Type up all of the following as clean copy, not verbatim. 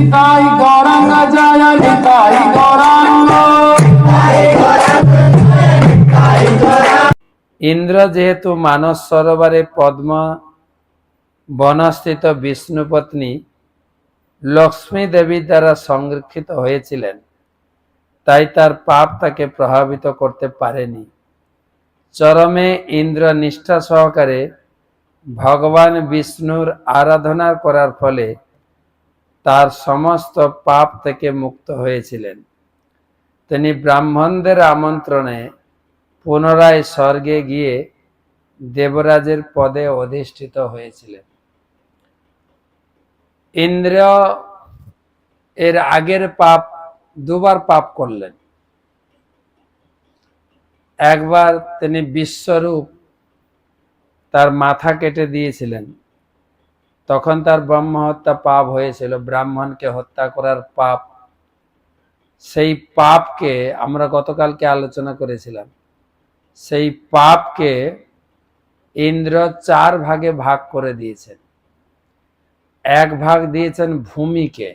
নিতাই গৌরাঙ্গ জয় নিতাই গৌরাঙ্গ। ইন্দ্র যেহেতু মানস সরোবরে পদ্ম বনস্থিত বিষ্ণুপত্নী লক্ষ্মী দেবীর দ্বারা সংরক্ষিত হয়েছিলেন, তাই তার পাপ তাকে প্রভাবিত করতে পারেনি। চরমে ইন্দ্র নিষ্ঠা সহকারে ভগবান বিষ্ণুর আরাধনা করার ফলে তার সমস্ত পাপ থেকে মুক্ত হয়েছিলেন। তিনি ব্রাহ্মণদের আমন্ত্রণে পুনরায় স্বর্গে গিয়ে দেবরাজের পদে অধিষ্ঠিত হয়েছিলেন। ইন্দ্র এর আগের পাপ দুবার পাপ করলেন। একবার তিনি বিশ্বরূপ তার মাথা কেটে দিয়েছিলেন, তখন তার ব্রহ্ম হত্যা পাপ হয়েছিল, ব্রাহ্মণকে হত্যা করার পাপ। সেই পাপকে আমরা গতকালকে আলোচনা করেছিলাম। সেই পাপকে ইন্দ্র 4 ভাগে ভাগ করে দিয়েছেন। এক ভাগ দিয়েছেন ভূমিকে।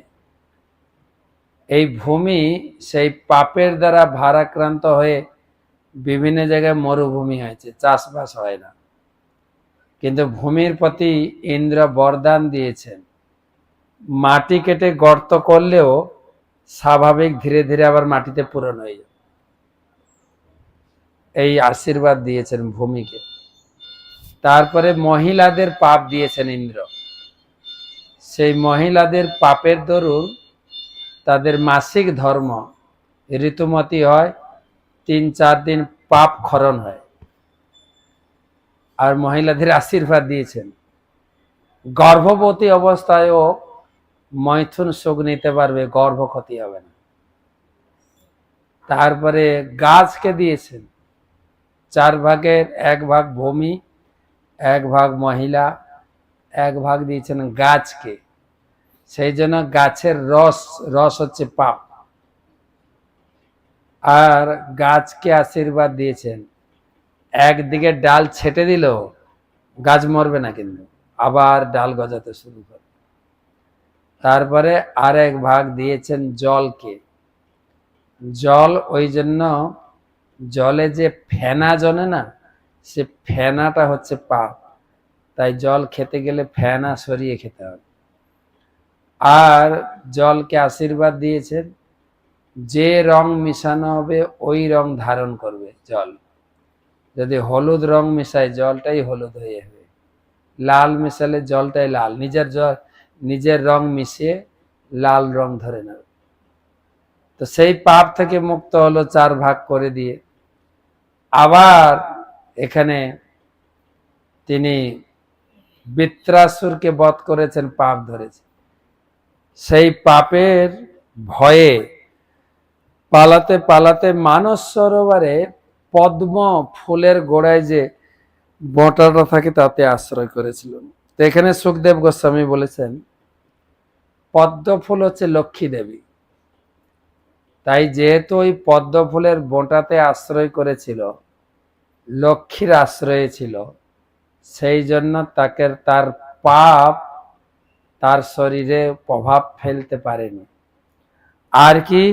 এই ভূমি সেই পাপের দ্বারা ভারাক্রান্ত হয়ে বিভিন্ন জায়গায় মরুভূমি হয়েছে, চাষবাস হয় না। কিন্তু ভূমির প্রতি ইন্দ্র বরদান দিয়েছেন, মাটি কেটে গর্ত করলেও স্বাভাবিক ধীরে ধীরে আবার মাটিতে পূরণ হয়ে যাবে, এই আশীর্বাদ দিয়েছেন ভূমিকে। তারপরে মহিলাদের পাপ দিয়েছেন ইন্দ্র। সেই মহিলাদের পাপের দরুন তাদের মাসিক ধর্ম ঋতুমতি হয়, 3-4 দিন পাপ ক্ষরণ হয়। আর মহিলাদের আশীর্বাদ দিয়েছেন গর্ভবতী অবস্থায়ও মৈথুন সুখ নিতে পারবে, গর্ভ ক্ষতি হবে না। তারপরে গাছকে দিয়েছেন 4 ভাগের 1 ভাগ ভূমি, 1 ভাগ মহিলা, 1 ভাগ দিয়েছেন গাছকে। সেই জন্য গাছের রস হচ্ছে পাপ। আর গাছকে আশীর্বাদ দিয়েছেন, একদিকে ডাল ছেটে দিল গাছ মরবে না, কিন্তু আবার ডাল গজাতে শুরু করে। তারপরে আর 1 ভাগ দিয়েছেন জলকে। জল ওই জন্য জলে যে ফেনা জমে না, সে ফেনাটা হচ্ছে পাপ, তাই জল খেতে গেলে ফেনা সরিয়ে খেতে হবে। আর জলকে আশীর্বাদ দিয়েছেন যে রং মিশানো হবে ওই রং ধারণ করবে জল। যদি হলুদ রং মিশায় জলটাই হলুদ হয়ে যাবে, লাল মিশালে জলটাই লাল, নিজের রং মিশিয়ে লাল রং ধরে নেবে। তো সেই পাপ থেকে মুক্ত হলো 4 ভাগ করে দিয়ে। আবার এখানে তিনি বৃত্রাসুরকে বধ করেছেন, পাপ ধরেছে। সেই পাপের ভয়ে পালাতে পালাতে মানস সরোবরে পদ্ম ফুলের গোড়ায় যে বটাটা থাকে তাতে আশ্রয় করেছিলেন। তো এখানে সুখদেব গোস্বামী বলেছেন পদ্ম ফুল হচ্ছে লক্ষ্মী দেবী, তাই যেহেতু ওই পদ্ম ফুলের বোঁটাতে আশ্রয় করেছিল, লক্ষ্মীর আশ্রয়ে ছিল, সেই জন্য তাকে তার পাপ তার শরীরে প্রভাব ফেলতে পারেনি। আর কি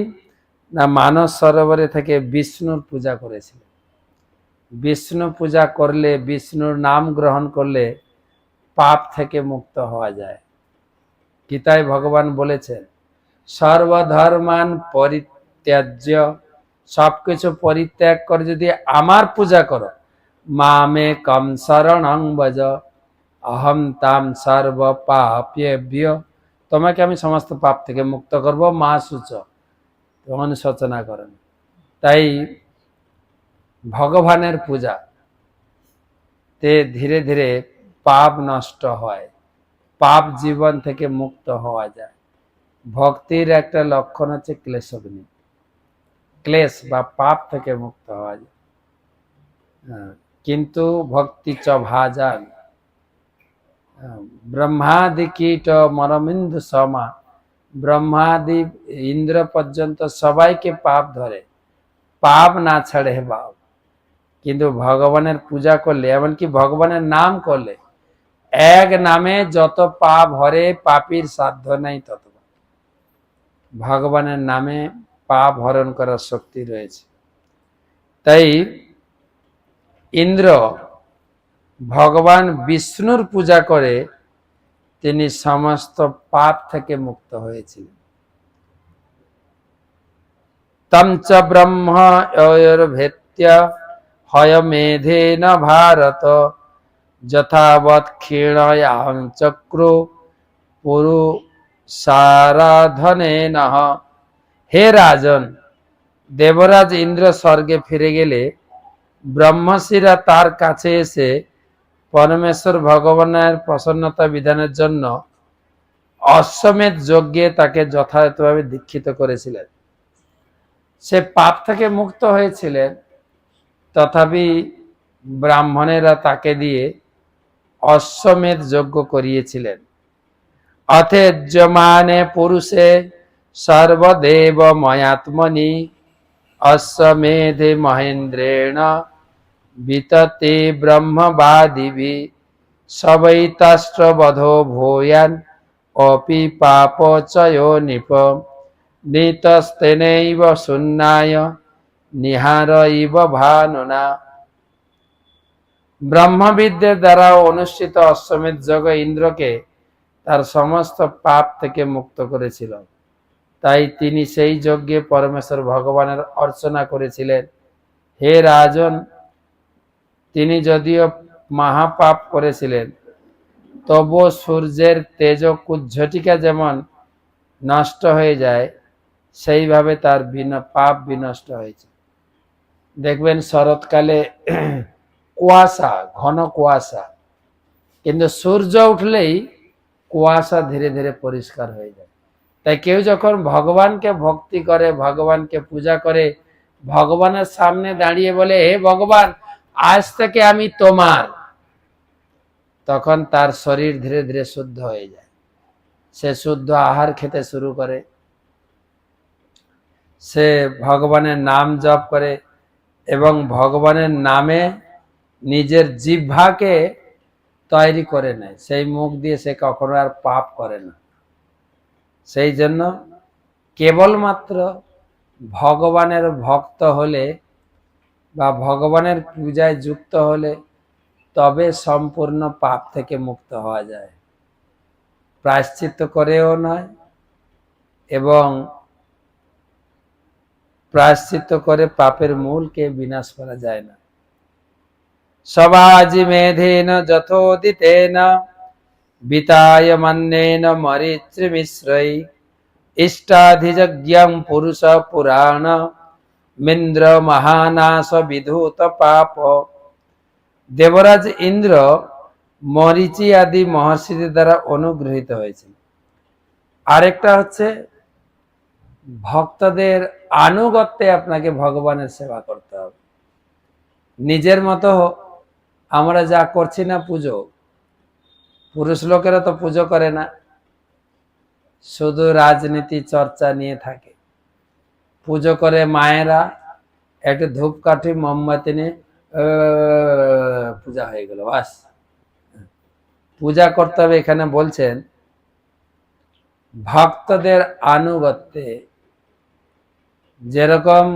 না, মানস সরোবরে থেকে বিষ্ণুর পূজা করেছিল। বিষ্ণু পূজা করলে, বিষ্ণুর নাম গ্রহণ করলে পাপ থেকে মুক্ত হওয়া যায়। গীতায় ভগবান বলেছেন সর্বধর্মান পরিত্যাজ্য, সবকিছু পরিত্যাগ করে যদি আমার পূজা করো, মামে কম শরণং ভজ অহম তাম সর্ব পাপেভ্য, তোমাকে আমি সমস্ত পাপ থেকে মুক্ত করব, মা সূচ, অনুশোচনা করেন। তাই ভগবানের পূজা তে ধীরে ধীরে পাপ নষ্ট হয়, পাপ জীবন থেকে মুক্ত হওয়া যায়। ভক্তির একটা লক্ষণ হচ্ছে ক্লেশগ্নি, ক্লেশ বা পাপ থেকে মুক্ত হওয়া যায়। কিন্তু ভক্তি চ ভাজান ব্রহ্মাদি কীট মরমিন্দু সমা, ব্রহ্মাদি ইন্দ্র পর্যন্ত সবাইকে পাপ ধরে, পাপ না ছাড়ে বাপ। কিন্তু ভগবানের পূজা করলে, এমনকি ভগবানের নাম করলে, এক নামে যত পাপ হরে পাপীর সাধ্য নাই তত। ভগবানের নামে পাপ হরণ করার শক্তি রয়েছে। তাই ইন্দ্র ভগবান বিষ্ণুর পূজা করে তিনি সমস্ত পাপ থেকে মুক্ত হয়েছিলেন। তম চ ব্রহ্ম অয়ুর্ভেত্য হয়মেধেন ভারত যথাবৎ ক্ষীণয়াং চক্রু পুরুষারাধনেন। হে রাজন, দেবরাজ ইন্দ্র স্বর্গে ফিরে গেলে ব্রহ্মর্ষিরা তার কাছে এসে পরমেশ্বর ভগবানের প্রসন্নতা বিধানের জন্য অশ্বমেধ যজ্ঞে তাকে যথাযথভাবে দীক্ষিত করেছিলেন। সে পাপ থেকে মুক্ত হয়েছিলেন, তথাপি ব্রাহ্মণেরা তাকে দিয়ে অশ্বমেধ যজ্ঞ করিয়েছিলেন। অথেজ্যমানে পুরুষে সর্বদেব ময়াত্মনি অশ্বমেধে মহেন্দ্রেণ বিততে ব্রহ্মবাদিভি সবৈতাষ্ট্রবধো ভূয়ান অপি পাপচয় নিপ নিতস্তেনৈব শূন্যায় নিহার ইব ভানুনা। ব্রহ্মবিদদের দ্বারা অনুষ্ঠিত অশ্বমেধ যজ্ঞ ইন্দ্রকে তার সমস্ত পাপ থেকে মুক্ত করেছিল। তাই তিনি সেই যজ্ঞে পরমেশ্বর ভগবানের অর্চনা করেছিলেন। হে রাজন, তিনি যদিও মহাপাপ করেছিলেন, তবুও সূর্যের তেজ কুজ্ঝটিকা যেমন নষ্ট হয়ে যায়, সেইভাবে তার পাপ বিনষ্ট হয়েছে। দেখবেন শরৎকালে কুয়াশা, ঘন কুয়াশা, কিন্তু সূর্য উঠলেই কুয়াশা ধীরে ধীরে পরিষ্কার হয়ে যায়। তাই কেউ যখন ভগবানকে ভক্তি করে, ভগবানকে পূজা করে, ভগবানের সামনে দাঁড়িয়ে বলে হে ভগবান আজ থেকে আমি তোমার, তখন তার শরীর ধীরে ধীরে শুদ্ধ হয়ে যায়। সে শুদ্ধ আহার খেতে শুরু করে, সে ভগবানের নাম জপ করে এবং ভগবানের নামে নিজের জিহ্বাকে তৈরি করে নেয়। সেই মুখ দিয়ে সে কখনো আর পাপ করে না। সেই জন্য কেবলমাত্র ভগবানের ভক্ত হলে বা ভগবানের পূজায় যুক্ত হলে তবে সম্পূর্ণ পাপ থেকে মুক্ত হওয়া যায়। প্রায়শ্চিত্ত করেও নয়, এবং প্রায়শ্চিত্ত করে পাপের মূলকে বিনাশ করা যায় না। সবাজি মেধেন যথোদিতেন বিতায় মন্যেন মরিত্রিমিশ্রৈ ইষ্টাধিযজ্ঞং পুরুষ পুরাণ মিন্দ্র মহানাশ বিধূত পাপ। দেবরাজ ইন্দ্র মরিচি আদি মহর্ষিদের দ্বারা অনুগৃহীত হয়েছিল। আরেকটা হচ্ছে ভক্তদের আনুগত্যে আপনাকে ভগবানের সেবা করতে হবে। নিজের মতো আমরা যা করছি না পুজো, পুরুষ লোকেরা তো পুজো করে না, শুধু রাজনীতি চর্চা নিয়ে থাকে। পুজো করে মায়েরা, একটু ধূপকাঠি মোমবাতি নিয়ে পূজা হয়ে গেল, বাস। পূজা করতে হবে এখানে বলছেন ভক্তদের আনুগত্যে। যেরকম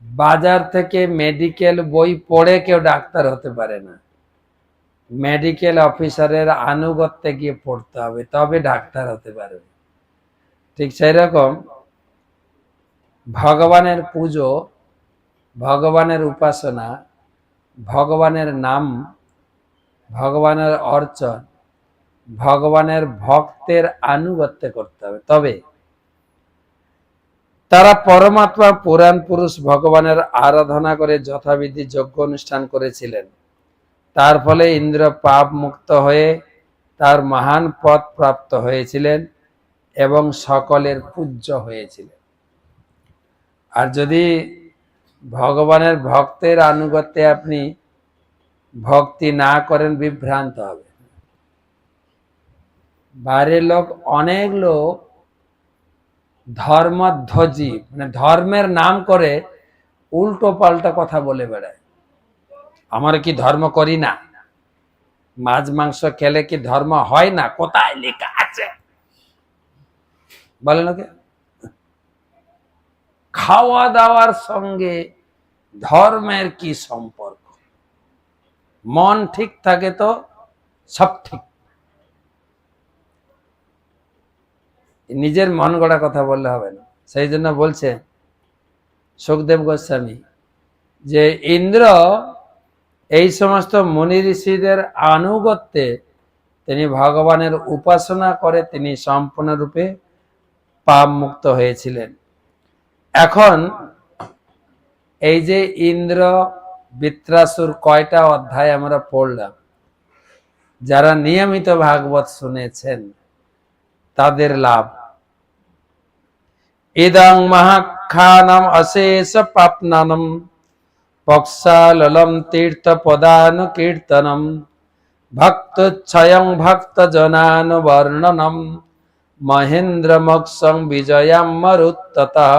বাজার থেকে মেডিকেল বই পড়ে কেউ ডাক্তার হতে পারে না, মেডিকেল অফিসারের আনুগত্যে গিয়ে পড়তে হবে, তবে ডাক্তার হতে পারবে। ঠিক সেই রকম ভগবানের পুজো, ভগবানের উপাসনা, ভগবানের নাম, ভগবানের অর্চন, ভগবানের ভক্তের আনুগত্যে করতে হবে। তবে তারা পরমাত্মা পুরাণ পুরুষ ভগবানের আরাধনা করে যথাবিধি যজ্ঞ অনুষ্ঠান করেছিলেন। তার ফলে ইন্দ্র পাপ মুক্ত হয়ে তার মহান পদ প্রাপ্ত হয়েছিলেন এবং সকলের পূজ্য হয়েছিলেন। আর যদি ভগবানের ভক্তের আনুগত্যে আপনি ভক্তি না করেন, বিভ্রান্ত হবে। বাইরের লোক, অনেক লোক ধর্মধ্বজি, মানে ধর্মের নাম করে উল্টো পাল্টা কথা বলে বেড়ায়। আমরা কি ধর্ম করি না? মাছ মাংস খেলে কি ধর্ম হয় না? কোথায় লেখা আছে? বলেন ওকে। খাওয়া দাওয়ার সঙ্গে ধর্মের কি সম্পর্ক? মন ঠিক থাকে তো সব ঠিক। নিজের মন গড়া কথা বললে হবে না। সেই জন্য বলছে সুখদেব গোস্বামী যে ইন্দ্র এই সমস্ত মুনি ঋষিদের আনুগত্যে তিনি ভগবানের উপাসনা করে তিনি সম্পূর্ণরূপে পাপ মুক্ত হয়েছিলেন। এখন এই যে ইন্দ্র বৃত্রাসুর কয়টা অধ্যায় আমরা পড়লাম, যারা নিয়মিত ভাগবত শুনেছেন তাদের লাভ। ইদং মহাখ্যানম অশেষ পাপনানম পক্ষাললম তীর্থ পদানু কীর্তনম ভক্তচ্ছয়ং ভক্ত জনানুবর্ণনম মহেন্দ্র মোক্ষং বিজয়ম মরুত্ততঃ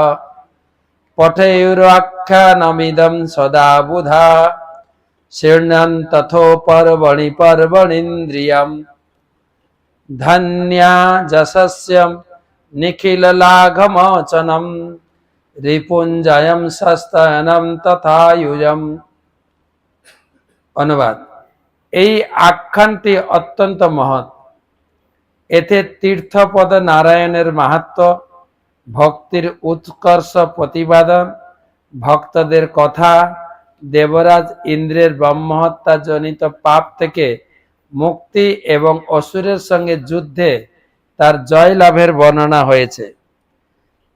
পঠেয়ুরাখ্যানমিদং সদা বুধা শৃণ্বन् তথো পর্বণি পর্বণীন্দ্রিয়ম ধন্যা যশস্য নিখিল লাঘমোচনম রিপুঞ্জয়ম সস্তয়নম তথায়ুজম। অনুবাদ: এই আখ্যানটি অত্যন্ত মহৎ। এতে তীর্থপদ নারায়ণের মাহাত্ম্য, ভক্তির উৎকর্ষ প্রতিপাদন, ভক্তদের কথা, দেবরাজ ইন্দ্রের ব্রহ্মহত্যা জনিত পাপ থেকে মুক্তি এবং অসুরের সঙ্গে যুদ্ধে তার জয় লাভের বর্ণনা হয়েছে।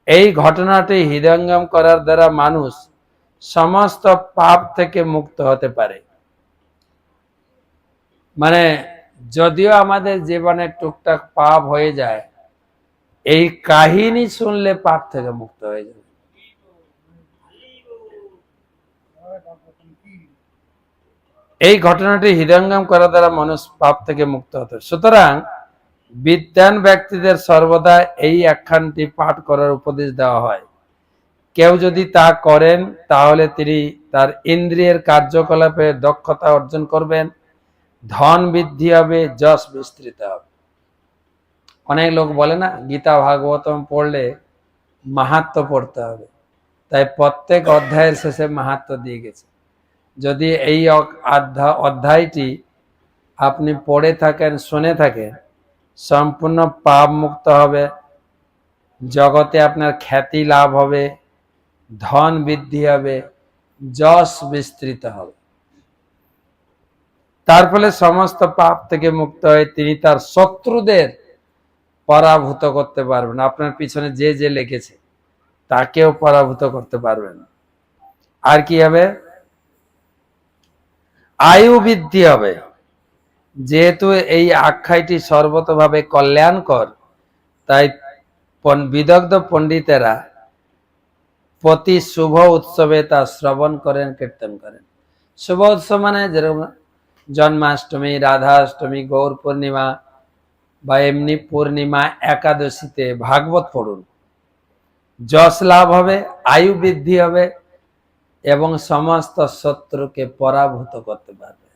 এই ঘটনাটি হৃদয়ঙ্গম করার দ্বারা মানুষ সমস্ত পাপ থেকে মুক্ত হতে পারে। মানে যদিও আমাদের জীবনে টুকটাক পাপ হয়ে যায়, এই কাহিনী শুনলে পাপ থেকে মুক্ত হয়ে যাবে। এই ঘটনাটি হৃদয়ঙ্গম করার দ্বারা মানুষ পাপ থেকে মুক্ত হতে। সুতরাং বিদ্বান ব্যক্তিদের সর্বদা এই আখ্যানটি পাঠ করার উপদেশ দেওয়া হয়। কেউ যদি তা করেন তাহলে তিনি তার ইন্দ্রিয়ের কার্যকলাপে দক্ষতা অর্জন করবেন, ধন বৃদ্ধি হবে, যশ বিস্তৃত হবে। অনেক লোক বলে না গীতা ভাগবতম পড়লে মাহাত্ম্য পড়তে হবে, তাই প্রত্যেক অধ্যায়ের শেষে মাহাত্ম্য দিয়ে গেছে। যদি এই অধ্যায়টি আপনি পড়ে থাকেন, শুনে থাকেন, সম্পূর্ণ পাপ মুক্ত হবে, জগতে আপনার খ্যাতি লাভ হবে, ধন বৃদ্ধি হবে, যশ বিস্তৃত হবে। তার ফলে সমস্ত পাপ থেকে মুক্ত হয়ে তিনি তার শত্রুদের পরাভূত করতে পারবেন। আপনার পিছনে যে যে লেগেছে তাকেও পরাভূত করতে পারবেন। আর কি হবে? আয়ু বৃদ্ধি হবে। যেহেতু এই আখ্যায়টি সর্বতভাবে কল্যাণকর, তাই বিদগ্ধ পণ্ডিতেরা প্রতি শুভ উৎসবে তা শ্রবণ করেন, কীর্তন করেন। শুভ উৎসব মানে যেরকম জন্মাষ্টমী, রাধাষ্টমী, গৌর পূর্ণিমা বা এমনি পূর্ণিমা, একাদশীতে ভাগবত পড়ুন। যশ লাভ হবে, আয়ু বৃদ্ধি হবে এবং সমস্ত শত্রুকে পরাভূত করতে পারবে।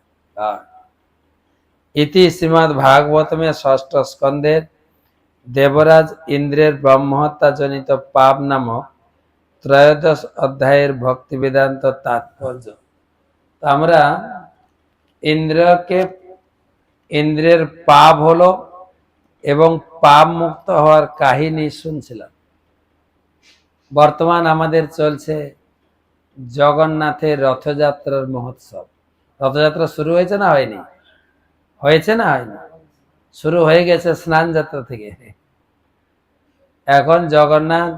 ইতি শ্রীমদ্ ভাগবতমে ষষ্ঠ স্কন্ধের দেবরাজ ইন্দ্রের ব্রহ্মহত্যা জনিত পাপ নামক ত্রয়োদশ অধ্যায়ের ভক্তি বেদান্ত তাৎপর্য। আমরা ইন্দ্রের পাপ হলো এবং পাপ মুক্ত হওয়ার কাহিনী শুনছিলাম। বর্তমান আমাদের চলছে জগন্নাথের রথযাত্রার মহোৎসব। রথযাত্রা শুরু হয়েছে না হয়নি? হয়েছে না হয়নি? শুরু হয়ে গেছে স্নান যাত্রা থেকে। এখন জগন্নাথ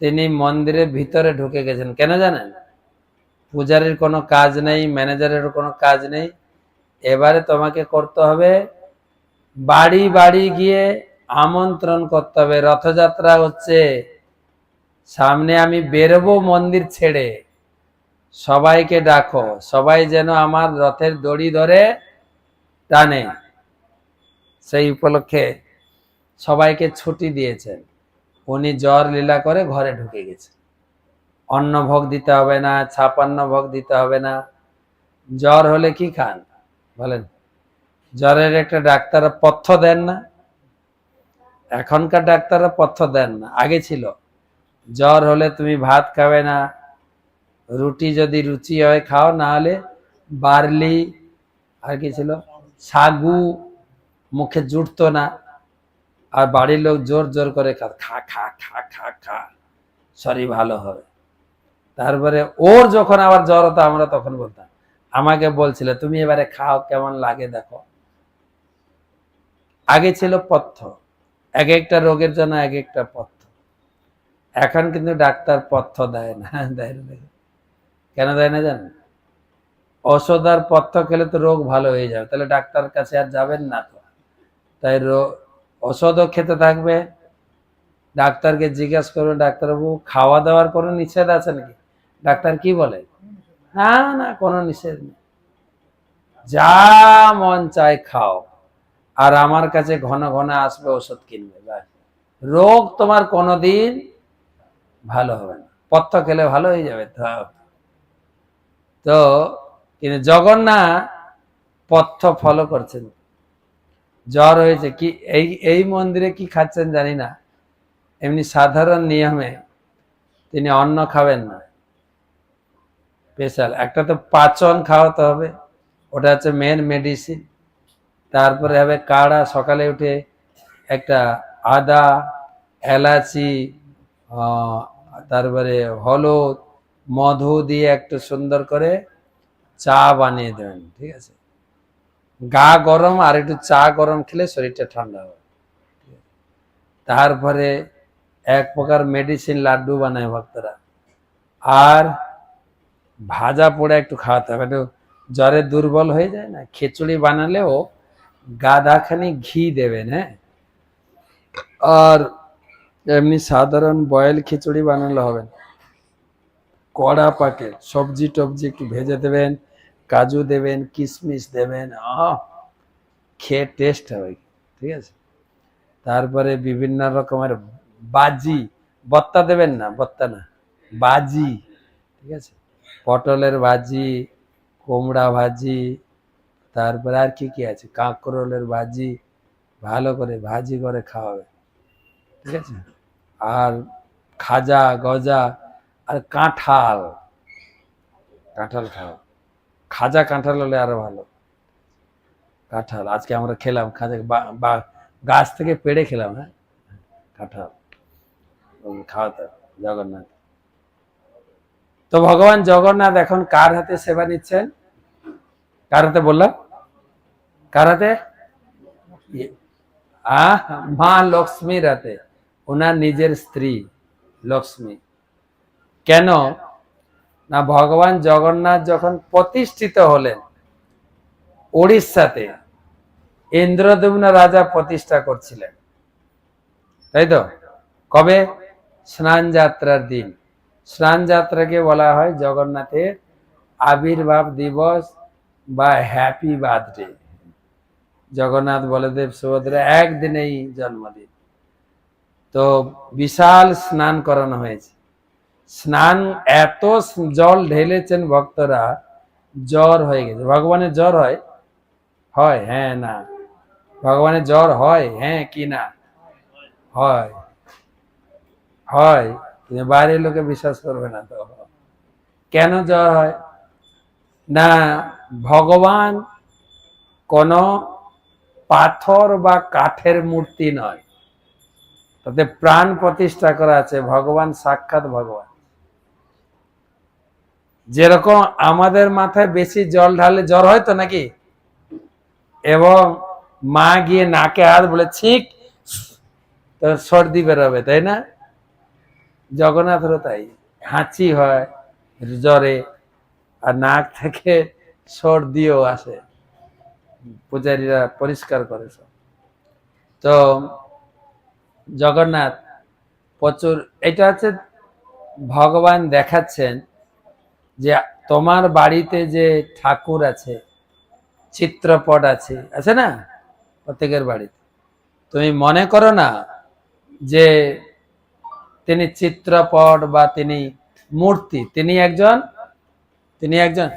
তিনি মন্দিরের ভিতরে ঢুকে গেছেন। কেন জানেন? পূজারীর কোনো কাজ নেই, ম্যানেজারের কোনো কাজ নেই। এবারে তোমাকে করতে হবে বাড়ি বাড়ি গিয়ে আমন্ত্রণ করতে হবে। রথযাত্রা হচ্ছে সামনে, আমি বেরোবো মন্দির ছেড়ে, সবাইকে ডাকো, সবাই যেন আমার রথের দড়ি ধরে টানে। সেই উপলক্ষে সবাইকে ছুটি দিয়েছেন। উনি জ্বর লীলা করে ঘরে ঢুকে গেছে। অন্ন ভোগ দিতে হবে না, 56 ভোগ দিতে হবে না। জ্বর হলে কি খান বলেন? জ্বরের একটা ডাক্তার পথ্য দেন না? এখনকার ডাক্তাররা পথ্য দেন না, আগে ছিল জ্বর হলে তুমি ভাত খাবে না, রুটি যদি রুচি হয় খাও, না হলে বার্লি আর কি ছিল সাগু মুখে জুটতো না, আর বাড়ির লোক জোর জোর করে খা খা খা খা খা খা শরীর ভালো হবে। তারপরে ওর যখন আবার জ্বর হতো আমরা তখন বলতাম, আমাকে বলছিল তুমি এবারে খাও কেমন লাগে দেখো। আগে ছিল পথ্য, এক একটা রোগের জন্য এক একটা পথ্য। এখন কিন্তু ডাক্তার পথ্য দেয় না, দেয় না। কেন দেয় না জানেন? ওষুধ আর পথ্য খেলে তো রোগ ভালো হয়ে যাবে, তাহলে ডাক্তার কাছে আর যাবেন না তো। তাই ওষুধও খেতে থাকবে, ডাক্তারকে জিজ্ঞাসা করবে ডাক্তারবাবু খাওয়া দাওয়ার কোনো নিষেধ আছে নাকি, ডাক্তার কি বলে, না না কোনো নিষেধ নেই, যা মন চায় খাও, আর আমার কাছে ঘন ঘন আসবে ওষুধ কিনবে, ব্যাস রোগ তোমার কোনোদিন ভালো হবে না, পথ্য খেলে ভালো হয়ে যাবে। তো কিন্তু জগন্নাথ পথ্য ফলো করছেন। জ্বর হয়েছে কি এই মন্দিরে কি খাচ্ছেন জানি না, এমনি সাধারণ নিয়মে তিনি অন্ন খাবেন না, স্পেশাল একটা তো পাচন খাওয়াতে হবে, ওটা হচ্ছে মেন মেডিসিন। তারপরে হবে কাড়া, সকালে উঠে একটা আদা এলাচি তারপরে হলুদ মধু দিয়ে একটু সুন্দর করে চা বানিয়ে দেবেন, ঠিক আছে, গা গরম আর একটু চা গরম খেলে শরীরটা ঠান্ডা হবে। তারপরে এক প্রকার মেডিসিন লাড্ডু বানায় ভক্তরা, আর ভাজা পোড়া একটু খাওয়াতে হবে, একটু জ্বরে দুর্বল হয়ে যায় না, খিচুড়ি বানালেও গাদাখানি ঘি দেবেন, হ্যাঁ, আর এমনি সাধারণ বয়েল খিচুড়ি বানালে হবে না, কড়া পাকে সবজি টবজি একটু ভেজে দেবেন, কাজু দেবেন, কিশমিশ দেবেন, খেয়ে টেস্ট হবে, ঠিক আছে। তারপরে বিভিন্ন রকমের বাজি, বত্তা দেবেন না, বত্তা না, বাজি, ঠিক আছে, পটলের ভাজি, কুমড়া ভাজি, তারপরে আর কি কি আছে, কাঁকরোলের ভাজি, ভালো করে ভাজি করে খাওয়াবে, ঠিক আছে, আর খাজা গজা আর কাঁঠাল, কাঁঠাল খাও, খাজা কাঁঠাল হলে আরো ভালো। কাঁঠাল আজকে আমরা খেলাম, খাজা গাছ থেকে পেড়ে খেলাম, হ্যাঁ কাঁঠাল খাওয়াতে জগন্নাথ। তো ভগবান জগন্নাথ এখন কার হাতে সেবা নিচ্ছেন, কার হাতে বললাম, কার হাতে, মা লক্ষ্মীর হাতে, ওনার নিজের স্ত্রী লক্ষ্মী। কেন না, ভগবান জগন্নাথ যখন প্রতিষ্ঠিত হলেন উড়িষ্যাতে, ইন্দ্রদ্যুম্ন রাজা প্রতিষ্ঠা করছিলেন, তাই তো, কবে, স্নান যাত্রার দিন। স্নান যাত্রাকে বলা হয় জগন্নাথের আবির্ভাব দিবস বা হ্যাপি বার্থডে। জগন্নাথ বলদেব সুভদ্রা একদিনেই জন্মদিন, তো বিশাল স্নান করানো হয়েছে। স্নান এত জল ঢেলেছেন ভক্তরা, জ্বর হয়ে গেছে। ভগবানের জ্বর হয়, হয় হ্যাঁ না, ভগবানের জ্বর হয় হ্যাঁ কি না, হয়, হয়, কিন্তু বাইরের লোকে বিশ্বাস করবে না। তো কেন জ্বর হয় না, ভগবান কোন পাথর বা কাঠের মূর্তি নয়, তাতে প্রাণ প্রতিষ্ঠা করা আছে, ভগবান সাক্ষাৎ ভগবান। যেরকম আমাদের মাথায় বেশি জল ঢালে জ্বর হয় তো নাকি, এবং মা গিয়ে নাকে হাত বলে ছিক, তো সর্দি বেরোবে, তাই না, জগন্নাথেরও তাই, হাঁচি হয় জ্বরে, আর নাক থেকে সর্দিও আসে, পূজারীরা পরিষ্কার করে সব। তো জগন্নাথ প্রচুর, এটা হচ্ছে ভগবান দেখাচ্ছেন যে তোমার বাড়িতে যে ঠাকুর আছে, চিত্রপট আছে, আছে না প্রত্যেকের বাড়িতে, তুমি মনে করো না যে তিনি চিত্রপট বা তিনি মূর্তি, তিনি একজন, তিনি একজন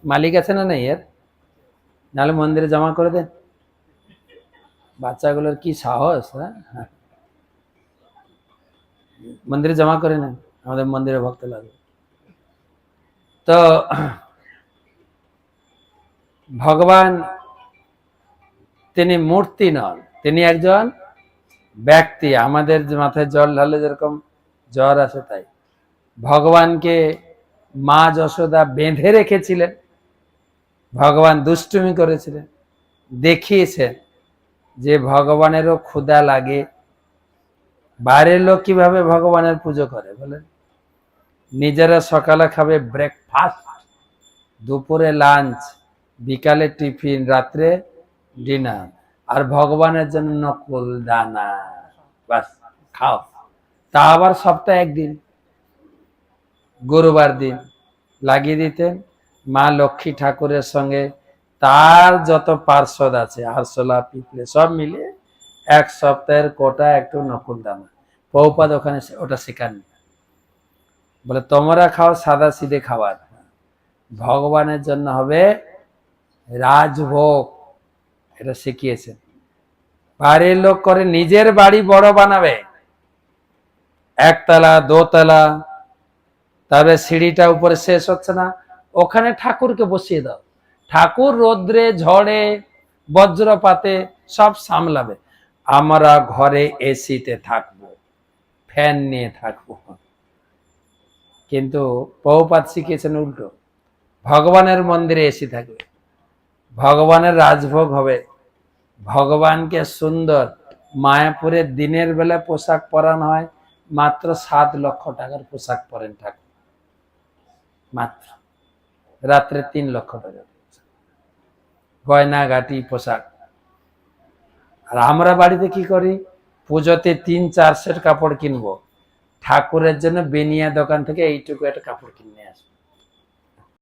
মালিক আছে না, নেই এর, নাহলে মন্দিরে জমা করে দেন, বাচ্চাগুলোর কি সাহস! হ্যাঁ, মন্দিরে জমা করে নেন, আমাদের মন্দিরে ভক্ত লাগবে। তো ভগবান তিনি মূর্তি নন, তিনি একজন ব্যক্তি। আমাদের যে মাথায় জল ঢালে যেরকম জ্বর আসে, তাই ভগবানকে মা যশোদা বেঁধে রেখেছিলেন, ভগবান দুষ্টুমি করেছিলেন, দেখিয়েছেন যে ভগবানেরও ক্ষুধা লাগে। বাইরের লোক কিভাবে ভগবানের পুজো করে বলেন? নিজেরা সকালে খাবে ব্রেকফাস্ট, দুপুরে লাঞ্চ, বিকালে টিফিন, রাত্রে ডিনার, আর ভগবানের জন্য নকুল দানা, বাস খাও। তা আবার সপ্তাহে একদিন, গুরুবার দিন লাগিয়ে দিতেন মা লক্ষ্মী ঠাকুরের সঙ্গে তার যত পার্ষদ আছে, আরশোলা পিঁপড়ে সব মিলে এক সপ্তাহের কোটা একটু নকুল দানা। প্রভুপাদ ওখানে ওটা শেখাননি, বলে তোমরা খাও সাদা সিধে খাবার, ভগবানের জন্য হবে রাজভোগ, এটা শিখিয়েছেন। বাড়ির লোক করে নিজের বাড়ি বড় বানাবে, একতলা দোতলা, তবে সিঁড়িটা উপরে শেষ হচ্ছে না, ওখানে ঠাকুরকে বসিয়ে দাও। ঠাকুর রোদ্রে ঝড়ে বজ্রপাতে সব সামলাবে, আমরা ঘরে এসিতে থাকবো, ফ্যান নিয়ে থাকবো। কিন্তু প্রভুপাদ শিখিয়েছেন উল্টো, ভগবানের মন্দিরে এসি থাকবে, ভগবানের রাজভোগ হবে, ভগবানকে সুন্দর মায়াপুরে দিনের বেলা পোশাক পরানো হয়, মাত্র 7 লক্ষ টাকার পোশাক পরেন ঠাকুর, মাত্র। রাত্রে 3 লক্ষ টাকা গয়না গাটি পোশাক। আর আমরা বাড়িতে কি করি? পুজোতে 3-4 সেট কাপড় কিনবো, ঠাকুরের জন্য বেনিয়া দোকান থেকে এইটুকু একটা কাপড় কিনে আসবো,